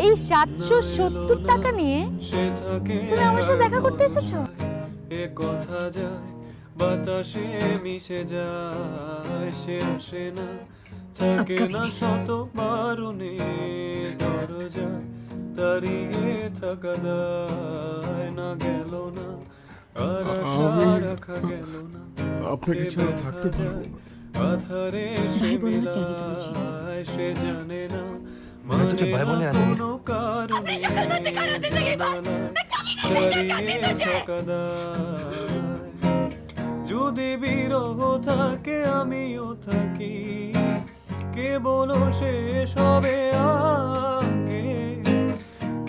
এই 770 টাকা নিয়ে তুমি আমার সাথে দেখা করতে এসেছো? এ কথা যায় বাতাসে মিশে যায়, সে আসে না, থাকে না শত বারণে দরজায়, দাঁড়িয়ে থাকা দায় না গেল না, আর আশা রাখা গেল না, আপনাকে ছাড়া থাকতে পারবো না। আধারে সে মিলায়, সে জানে না तुझे भाई बोलने आते हैं কোনো কারণে দাঁড়িয়ে থাকা দায়। যদি বিরহ থাকে আমিও থাকি, কেবল শেষ হবে আগে,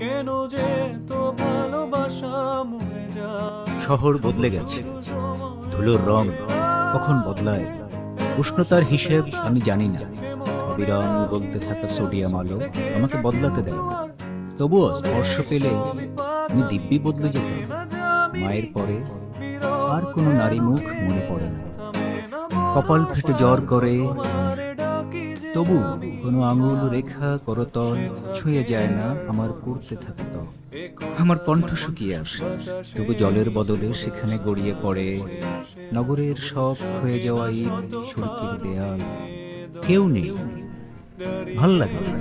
কেন যে তো ভালোবাসা মরে যায়। শহর বদলে গেছে, ধুলোর রং কখন বদলায়, উষ্ণতার হিসেব আমি জানি না। অবিরাম গলতে থাকা সোডিয়াম আলো আমাকে বদলাতে দেয় না। তবুও স্পর্শ পেলে আমি দিব্যি বদলে যেতাম। মায়ের পরে আর কোনো নারী মুখ মনে পড়ে না। কপাল ফেটে জ্বর করে, তবু কোনো আঙুল রেখা করতল ছুঁয়ে যায় না আমার পড়তে থাকা ত্বক। আমার কণ্ঠ শুকিয়ে আসে, তবু জলের বদলে সেখানে গড়িয়ে পড়ে নগরের সব হয়ে যাওয়া ইট, সড়কের দেয়াল। কেউ নেই, ভাল লাগে না।